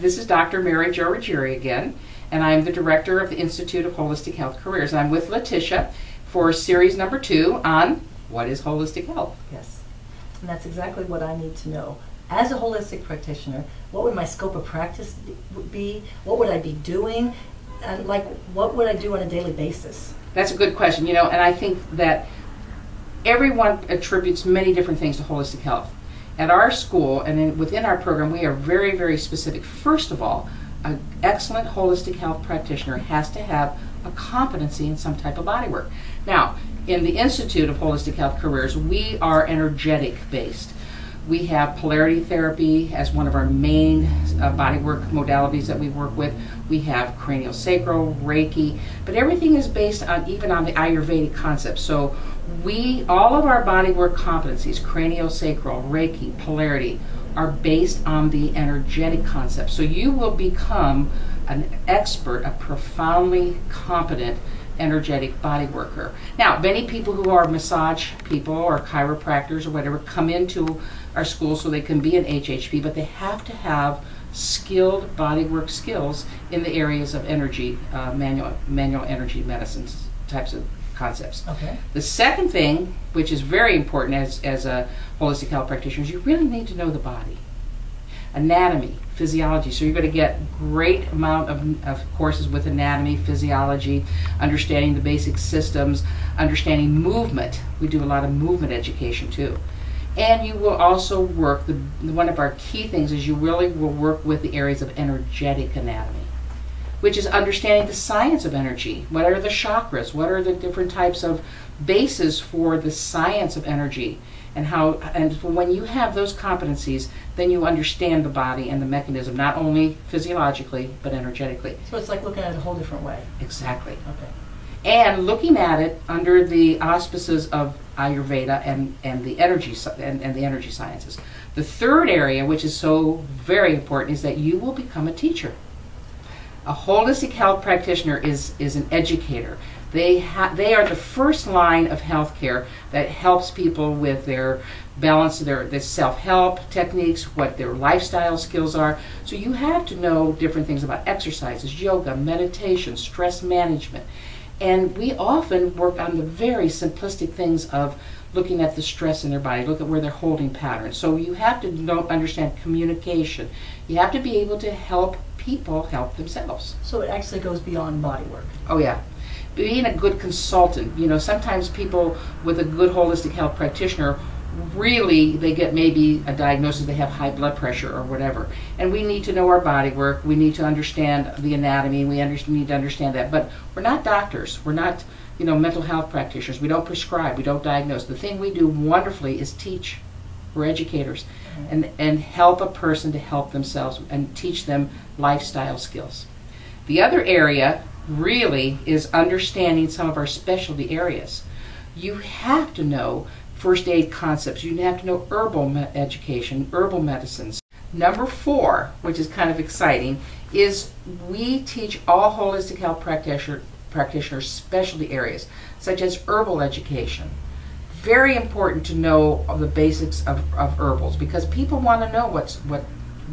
This is Dr. Mary Jo Ruggieri again, and I'm the director of the Institute of Holistic Health Careers. And I'm with Letitia for series number 2 on what is holistic health. Yes, and that's exactly what I need to know. As a holistic practitioner, what would my scope of practice be? What would I be doing? And what would I do on a daily basis? That's a good question, and I think that everyone attributes many different things to holistic health. At our school and within our program, we are very, very specific. First of all, an excellent holistic health practitioner has to have a competency in some type of body work. Now, in the Institute of Holistic Health Careers, we are energetic based. We have polarity therapy as one of our main bodywork modalities that we work with. We have craniosacral, Reiki, but everything is based on even on the Ayurvedic concepts. So all of our bodywork competencies, craniosacral, Reiki, polarity, are based on the energetic concept. So you will become an expert, a profoundly competent energetic body worker. Now, many people who are massage people or chiropractors or whatever come into our school so they can be an HHP, but they have to have skilled bodywork skills in the areas of energy, manual energy medicines types of concepts. Okay. The second thing, which is very important as a holistic health practitioner, is you really need to know the body. Anatomy, physiology. So you're going to get great amount of courses with anatomy, physiology, understanding the basic systems, understanding movement. We do a lot of movement education too. And you will also work, one of our key things is you really will work with the areas of energetic anatomy, which is understanding the science of energy. What are the chakras? What are the different types of bases for the science of energy? And when you have those competencies, then you understand the body and the mechanism, not only physiologically, but energetically. So it's like looking at it a whole different way. Exactly. Okay. And looking at it under the auspices of Ayurveda and the energy and the energy sciences. The third area, which is so very important, is that you will become a teacher. A holistic health practitioner is an educator. They are the first line of healthcare that helps people with their balance, their self-help techniques, what their lifestyle skills are. So you have to know different things about exercises, yoga, meditation, stress management. And we often work on the very simplistic things of looking at the stress in their body, look at where they're holding patterns. So you have to understand communication. You have to be able to help people help themselves. So it actually goes beyond body work. Oh yeah. Being a good consultant, sometimes people with a good holistic health practitioner, really they get maybe a diagnosis, they have high blood pressure or whatever. And we need to know our body work, we need to understand the anatomy, we need to understand that. But we're not doctors, we're not mental health practitioners, we don't prescribe, we don't diagnose. The thing we do wonderfully is teach. We're educators. And help a person to help themselves and teach them lifestyle skills. The other area really is understanding some of our specialty areas. You have to know first aid concepts. You have to know herbal education, herbal medicines. Number 4, which is kind of exciting, is we teach all holistic health practitioners specialty areas, such as herbal education. Very important to know the basics of herbals, because people want to know what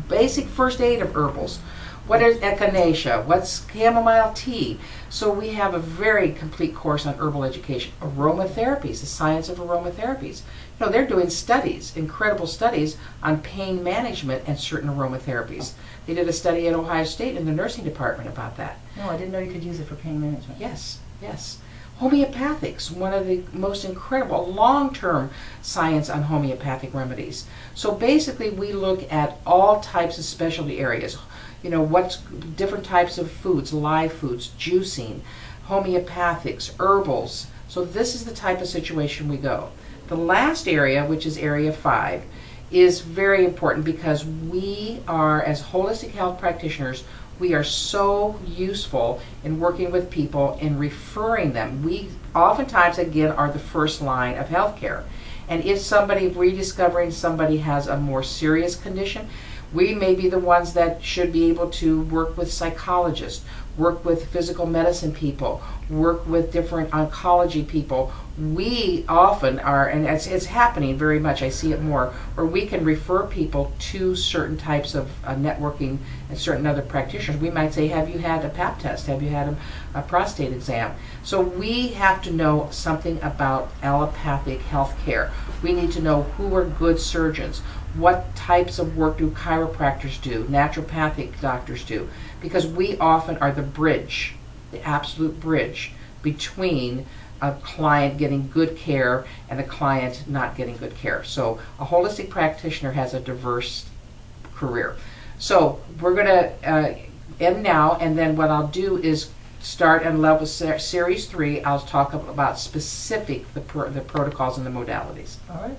basic first aid of herbals. What is echinacea? What's chamomile tea? So we have a very complete course on herbal education. Aromatherapies, the science of aromatherapies. They're doing studies, incredible studies, on pain management and certain aromatherapies. They did a study at Ohio State in the nursing department about that. No, I didn't know you could use it for pain management. Yes, yes. Homeopathics, one of the most incredible long-term science on homeopathic remedies. So basically we look at all types of specialty areas. What's different types of foods, live foods, juicing, homeopathics, herbals. So this is the type of situation we go. The last area, which is area 5, is very important because we are, as holistic health practitioners, we are so useful in working with people and referring them. We oftentimes, again, are the first line of healthcare. And if we're discovering somebody has a more serious condition, we may be the ones that should be able to work with psychologists, work with physical medicine people, work with different oncology people, we often are, and it's happening very much, I see it more, where we can refer people to certain types of networking and certain other practitioners. We might say, have you had a pap test? Have you had a prostate exam? So we have to know something about allopathic health care. We need to know who are good surgeons. What types of work do chiropractors do, naturopathic doctors do? Because we often are the bridge, the absolute bridge between a client getting good care and a client not getting good care. So a holistic practitioner has a diverse career. So we're going to end now, and then what I'll do is start and level series 3. I'll talk about specific the protocols and the modalities. All right.